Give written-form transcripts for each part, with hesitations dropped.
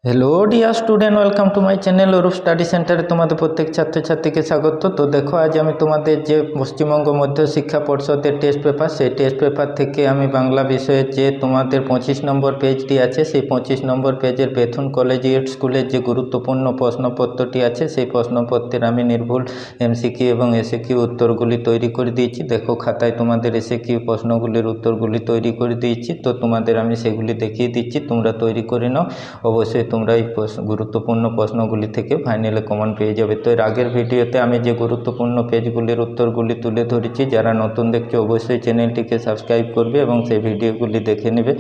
Hello dear student, welcome to my channel Arup study সেন্টারে তোমাদের প্রত্যেক ছাত্রছাত্রীকে স্বাগত। তো দেখো, আজ আমি তোমাদের যে পশ্চিমবঙ্গ মধ্য শিক্ষা পর্ষদের টেস্ট পেপার, সেই টেস্ট পেপার থেকে আমি বাংলা বিষয়ে যে তোমাদের 25 নম্বর পেজটি আছে, সেই 25 নম্বর পেজের বেথুন কলেজিয়েট স্কুলের যে গুরুত্বপূর্ণ প্রশ্নপত্রটি আছে, সেই প্রশ্নপত্রের আমি নির্ভুল এমসিকিউ এবং এসএকিউ উত্তরগুলি তৈরি করে দিয়েছি। দেখো, খাতায় তোমাদের এসএকিউ প্রশ্নগুলির উত্তরগুলি তৈরি করে দিয়েছি, তো তোমাদের আমি সেগুলি দেখিয়ে দিচ্ছি, তোমরা তৈরি করে নাও। অবশ্যই তোমরা এই গুরুত্বপূর্ণ প্রশ্নগুলি থেকে ফাইনালে কমন পেয়ে যাবে। তো এর আগের ভিডিওতে আমি যে গুরুত্বপূর্ণ পেজগুলির উত্তরগুলি তুলে ধরেছি, যারা নতুন দেখছো অবশ্যই চ্যানেলটিকে সাবস্ক্রাইব করবে এবং সেই ভিডিওগুলি দেখে নেবে।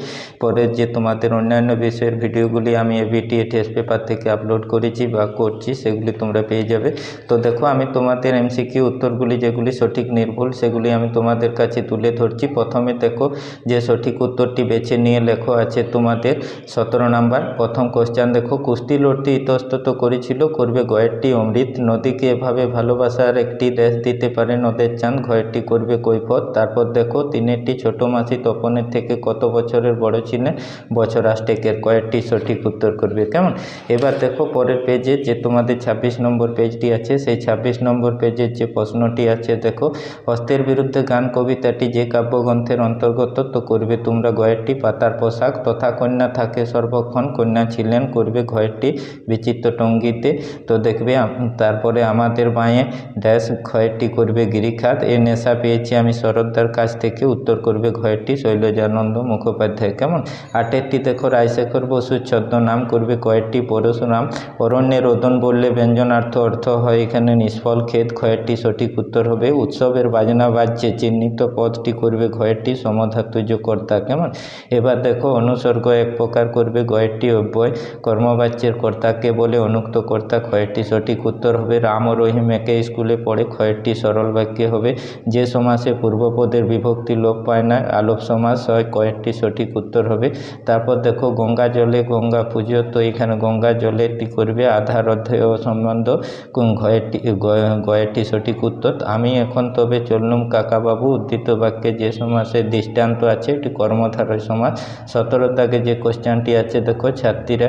পরে যে তোমাদের অন্যান্য বিষয়ের ভিডিওগুলি আমি এবিটিএ টেস্ট পেপার থেকে আপলোড করেছি বা করছি, সেগুলি তোমরা পেয়ে যাবে। তো দেখো, আমি তোমাদের এমসিকিউ উত্তরগুলি যেগুলি সঠিক নির্ভুল, সেগুলি আমি তোমাদের কাছে তুলে ধরছি। প্রথমে দেখো, যে সঠিক উত্তরটি বেছে নিয়ে লেখা আছে তোমাদের 17 নাম্বার। প্রথম কোশ্চেন দেখো, কুস্তি লড়তে ইতস্তত করেছিল, করবে গয়েরটি অমৃত, নদীকে এভাবে ভালোবাসার একটি দেশ দিতে পারে নদের চাঁদ, ঘয়েরটি করবে কৈফত। তারপর দেখো, তিনেরটি ছোট মাসি তপনের থেকে কত বছরের বড় ছিলেন, বছর আষ্টেকের, কয়েকটি সঠিক উত্তর করবে। কেমন? এবার দেখো পরের পেজে যে তোমাদের 26 নম্বর পেজটি আছে, সেই 26 নম্বর পেজের যে প্রশ্নটি আছে, দেখো, হস্তের বিরুদ্ধে গান কবিতাটি যে কাব্যগ্রন্থের অন্তর্গত, তো করবে তোমরা গয়েরটি পাতার পোশাক, তথা কন্যা থাকে সর্বক্ষণ, কন্যা ছিলেন, করবে ঘয়েরটি বিচিত্র টঙ্গিতে। তো দেখবে তারপরে আমাদের বাঁয়ে ড্যাশ, ঘয়েরটি করবে গিরিখাত, এ নেশা পেয়েছি আমি শরৎদার কাছ থেকে, উত্তর করবে ঘয়েরটি শৈলজানন্দ মুখোপাধ্যায়। কেমন? আটেরটি দেখো, রায়শেখর বসুর ছদ্মনাম, করবে কয়েকটি পরশুরাম, অরণ্যে রোদন বললে ব্যঞ্জনার্থ অর্থ হয় এখানে নিষ্ফল ক্ষেত, ঘয়েরটি সঠিক উত্তর হবে। উৎসবের বাজনা বাজছে, চিহ্নিত পদটি করবে ঘয়েরটি সমধাতুর্য কর্তা। কেমন? এবার দেখো, অনুসর্গ এক প্রকার, করবে গয়েরটি অব্যয়, কর্মবাচ্যের কর্তাকে বলে অনুক্ত কর্তা, ক্ষয়েরটি সঠিক উত্তর হবে। রাম ও রহিম একে স্কুলে পড়ে, ক্ষয়েরটি সরল বাক্যে হবে। যে সমাসে পূর্বপদের বিভক্তি লোপ পায় না, আলোপ সমাস হয়, কয়েকটি সঠিক উত্তর হবে। তারপর দেখো, গঙ্গা জলে গঙ্গা পুজো, তো এখানে গঙ্গা জলেরটি করবে আধার অধ্যায় ও সম্বন্ধ, গয়েরটি সঠিক উত্তর। আমি এখন তবে চললুম কাকাবাবু, উদ্ধৃত বাক্যে যে সমাসের দৃষ্টান্ত আছে, এটি কর্মধারয় সমাস। 17 দাগে যে কোশ্চেনটি আছে, দেখো, ছাত্রীরা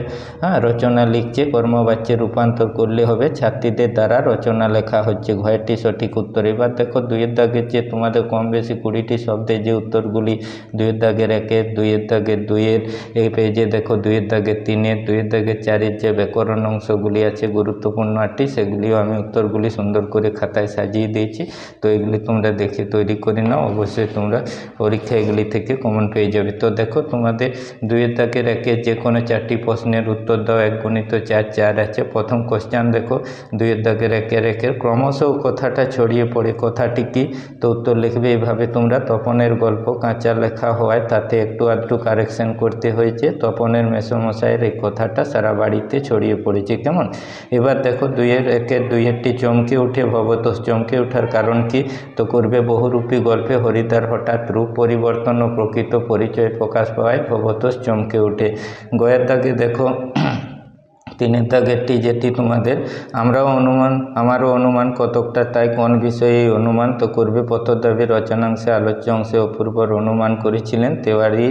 রচনা লিখছে, কর্মবাচ্যে রূপান্তর করলে হবে ছাত্রীদের দ্বারা রচনা লেখা হচ্ছে, ঘয়েরটি সঠিক উত্তর। এবার দেখো, 2 দাগের যে তোমাদের কম বেশি 20টি শব্দের যে উত্তরগুলি, 2 দাগের 1-এর, 2 দাগের 2-এর, এই পেজে দেখো 2 দাগের 3-এর, 2 দাগের 4-এর যে ব্যাকরণ অংশগুলি আছে গুরুত্বপূর্ণ 8টি, সেগুলিও আমি উত্তরগুলি সুন্দর করে খাতায় সাজিয়ে দিয়েছি। তো এগুলি তোমরা দেখে তৈরি করে নাও, অবশ্যই তোমরা পরীক্ষা এগুলি থেকে কমন পেয়ে যাবে। তো দেখো, তোমাদের 2 দাগের 1-এর যে কোনো 4টি প্রশ্নের উত্তর দাও, 1 গুণিত 4 4 আছে। প্রথম কোশ্চেন দেখো, 2 দাগের 1-এর ক্রমশ কথাটা ছড়িয়ে পড়ে, কথাটি কি? তো উত্তর লিখবে এইভাবে তোমরা, তপনের গল্প কাঁচা লেখা হওয়ায় তাতে একটু আধটু কারেকশন করতে হয়েছে, তপনের মেসোমশাইয়ের এই কথাটা সারা বাড়িতে ছড়িয়ে পড়েছে। কেমন? এবার দেখো, 2-1-এর 2-এরটি চমকে উঠে ভবতোষ, চমকে ওঠার কারণ কি? তো করবে বহুরূপী গল্পে হরিদ্বার হঠাৎ রূপ পরিবর্তন ও প্রকৃত পরিচয় প্রকাশ পাওয়ায় ভবতোষ চমকে ওঠে। গয়ের দাগে দেখো, 3 দাগেরটি যেটি তোমাদের, আমারও অনুমান কতকটা, তাই কোন বিষয়ে এই অনুমান? তো করবে পথদাবী রচনাংশে আলোচ্য অংশে অপূর্বর অনুমান করেছিলেন তেওয়ারি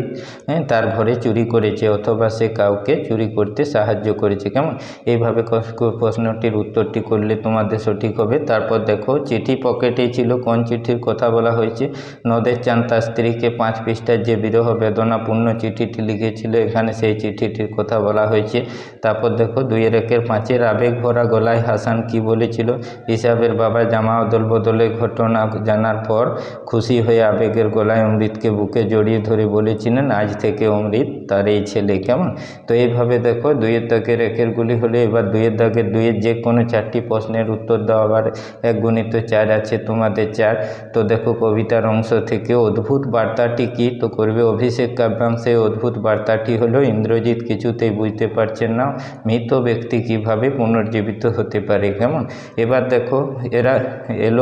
তার ঘরে চুরি করেছে, অথবা সে কাউকে চুরি করতে সাহায্য করেছে। কেমন? এইভাবে প্রশ্নটির উত্তরটি করলে তোমাদের সঠিক হবে। তারপর দেখো, চিঠি পকেটে ছিল, কোন চিঠির কথা বলা হয়েছে? নদের চাঁদ তার স্ত্রীকে 5 পৃষ্ঠার যে বিরহ বেদনাপূর্ণ চিঠিটি লিখেছিল, এখানে সেই চিঠিটির কথা বলা হয়েছে। তারপর দেখো, 2-1-5-এর আবেগ ভরা গলায় হাসান কি বলেছিল? হিসাবের বাবা জামা অদল বদলের ঘটনা জানার পর খুশি হয়ে আবেগের গলায় অমৃতকে বুকে জড়িয়ে ধরে বলেছিলেন, আজ থেকে অমৃত তার এই ছেলে। কেমন? তো এইভাবে দেখো, 2 দাগের 1-এরগুলি হলে। এবার 2 দাগের 2-এর যে কোনো 4টি প্রশ্নের উত্তর দাও। আবার 1 গুণিত 4 আছে তোমাদের 4। তো দেখো, কবিতার অংশ থেকে অদ্ভুত বার্তাটি কি? তো করবে অভিষেক কাব্যাংশে অদ্ভুত বার্তাটি হলো, ইন্দ্রজিৎ কিছুতেই বুঝতে পারছেন না মৃত ব্যক্তি কিভাবে পুনর্জীবিত হতে পারে। কেমন, এবার দেখো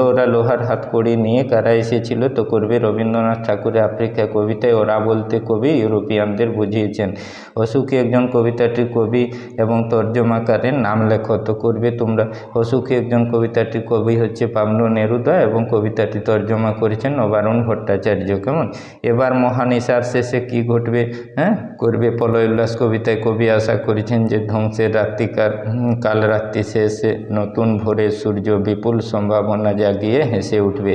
ওরা লোহার হাতকড়ি নিয়ে কারা এসেছিল, তো করবে রবীন্দ্রনাথ ঠাকুরের আফ্রিকা কবিতায় ওরা বলতে কবি ইউরোপিয়ানদের বুঝিয়েছেন। অসুখী একজন কবিতাটির কবি এবং তর্জমাকারের নাম লেখো, তো করবে তোমরা অসুখী একজন কবিতাটির কবি হচ্ছে পাবলো নেরুদা এবং কবিতাটি তর্জমা করেছেন নবারুণ ভট্টাচার্য। কেমন, এবার মহানিশার শেষে কি ঘটবে, করবে প্রলয় উল্লাস কবিতায় কবি আশা করেছেন যে ধ্বংসের কাল রাত্রি শেষে নতুন ভোরে সূর্য বিপুল সম্ভাবনা জাগিয়ে হেসে উঠবে।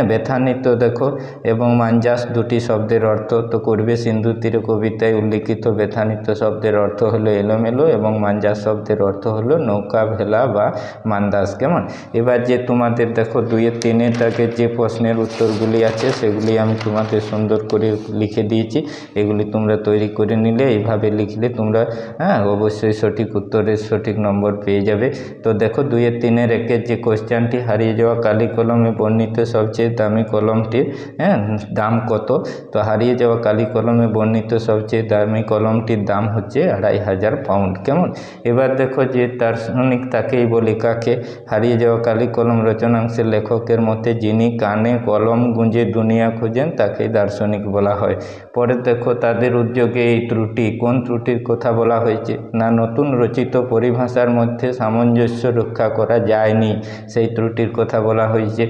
ব্যথা নৃত্য দেখো এবং মাঞ্জাস দুটি শব্দের অর্থ, তো করবে সিন্ধু তীরে কবিতায় উল্লিখিত ব্যথা নৃত্য শব্দের অর্থ হলো এলোমেলো এবং মাঞ্জাস শব্দের অর্থ হলো নৌকা, ভেলা বা মান্দাস। কেমন, এবার যে তোমাদের দেখো 2-এর 3-এর দাগের যে প্রশ্নের উত্তরগুলি আছে সেগুলি আমি তোমাদের সুন্দর করে লিখে দিয়েছি। এগুলি তোমরা তৈরি করে নিলে, এইভাবে লিখলে তোমরা অবশ্যই সঠিক উত্তরের সঠিক নম্বর পেয়ে যাবে। তো দেখো 2-এর 3-এর 1-এর যে কোশ্চেনটি, হারিয়ে যাওয়া কালি কলমে বর্ণিত সবচেয়ে দামি কলমটির দাম কত, তো হারিয়ে যাওয়া কালি কলমে বর্ণিত সবচেয়ে দামি কলমটির দাম হচ্ছে 2500 পাউন্ড। কেমন, এবার দেখো যে দার্শনিক তাকেই বলে কাকে, হারিয়ে যাওয়া কালি কলম রচনাংশের লেখকের মতে যিনি কানে কলম গুঁজে দুনিয়া খোঁজেন তাকেই দার্শনিক বলা হয়। পরে দেখো তাদের উদ্যোগে এই ত্রুটি, কোন ত্রুটির কথা বলা হয়েছে না, নতুন রচিত পরিভাষার মধ্যে সামঞ্জস্য রক্ষা করা যায়নি, সেই ত্রুটির কথা বলা হয়েছে।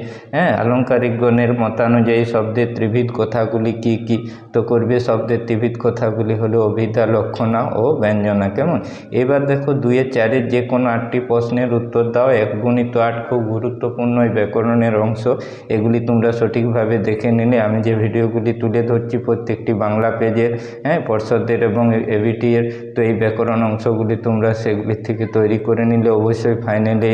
আলংকারিকগণের মতানুযায়ী শব্দের ত্রিভিদ কথাগুলি কি কি, তো করবে শব্দের ত্রিভিদ কথাগুলি হলো অভিধা, লক্ষণা ও ব্যঞ্জনা। কেমন, এবার দেখো 2-এর 4-এর যে কোনো 8টি প্রশ্নের উত্তর দাও। 1 × 8 খুব গুরুত্বপূর্ণ এই ব্যাকরণের অংশ, এগুলি তোমরা সঠিকভাবে দেখে নিলে আমি যে ভিডিওগুলি তুলে ধরছি প্রত্যেকটি বাংলা পেজের, পর্ষদের এবং এবিটি এর, তো এই ব্যাকরণ অংশগুলি তোমরা সেগুলির থেকে তৈরি করে নিলে অবশ্যই ফাইনালে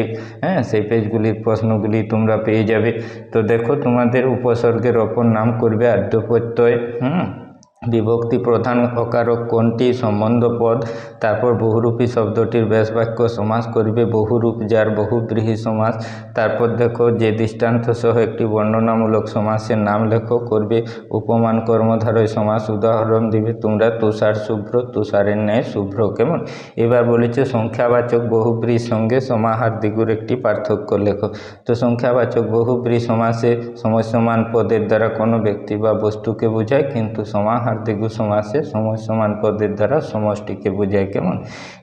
সেই পেজগুলির প্রশ্নগুলি তোমরা পেয়ে যাবে। তো দেখো তোমাদের উপসর্গের অপর নাম করবে আদ্য প্রত্যয়, বিভক্তি প্রধান অকারক কোনটি, সম্বন্ধ পদ, তারপর বহুরূপী শব্দটির ব্যাসবাক্য সমাস করবে বহুরূপ যার বহুব্রীহি সমাস। তারপর দেখো যে দৃষ্টান্ত সহ একটি বর্ণনামূলক সমাসের নাম লেখো, করবে উপমান কর্মধারয় সমাস। উদাহরণ দিবে তোমরা তুষার শুভ্র, তুষারের ন্যায় শুভ্র। কেমন, এবার বলেছে সংখ্যাবাচক বহুব্রীর সঙ্গে সমাহার দ্বিগুর একটি পার্থক্য লেখো, তো সংখ্যাবাচক বহুব্রী সমাসে সমসমান পদের দ্বারা কোনো ব্যক্তি বা বস্তুকে বোঝায়, কিন্তু সমাহার দ্বিগু সমাসে সমসমান পদের দ্বারা সমষ্টিকে বোঝায়। কেমন,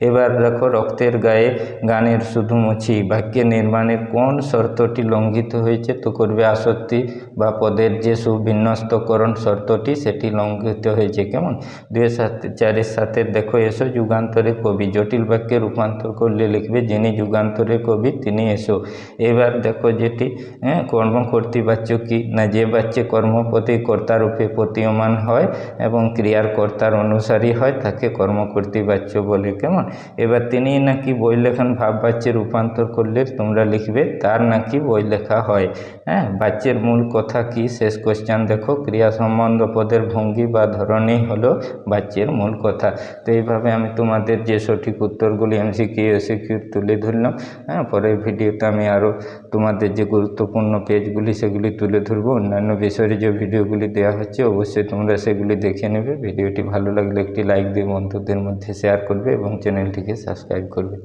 এবার দেখো রক্তের গায়ে গানের শুধু মুছি বাক্যে নির্মাণের কোন শর্তটি লঙ্ঘিত হয়েছে, তো করবে আসক্তি বা পদের যে সুবিন্যস্তকরণ শর্তটি সেটি লঙ্ঘিত হয়েছে। কেমন, 2-এর 4-এর সাথে দেখো এসো যুগান্তরে কবি, জটিল বাক্যে রূপান্তর করলে লিখবে যিনি যুগান্তরের কবি তিনি এসো। এবার দেখো যেটি কর্মকর্তৃবাচ্য কি না, যে বাচ্চে কর্মপদে কর্তারূপে প্রতীয়মান হয় এবং ক্রিয়ার কর্তার অনুসারী হয় তাকে কর্মকর্তৃবাচ্য বলে। কেমন, এবার তিনি নাকি বই লেখান ভাববাচ্যে রূপান্তর করলে তোমরা লিখবে তার নাকি বই লেখা হয়। বাচ্যের মূল কথা কি, শেষ কোশ্চেন দেখো, ক্রিয়া সম্বন্ধ পদের ভঙ্গি বা ধরনই হলো বাচ্যের মূল কথা। তো এইভাবে আমি তোমাদের যে সঠিক উত্তরগুলি এমসিকিউ এসিকিউ তুলে ধরলাম। পরের ভিডিওতে আমি আরও তোমাদের যে গুরুত্বপূর্ণ পেজগুলি সেগুলি তুলে ধরবো। অন্যান্য বিষয়ের যে ভিডিওগুলি দেওয়া হচ্ছে অবশ্যই তোমরা সেগুলি দেখে নেবে। ভিডিওটি ভালো লাগলে একটি লাইক দিয়ে বন্ধুদের মধ্যে শেয়ার করবে এবং চ্যানেলটিকে সাবস্ক্রাইব করবে।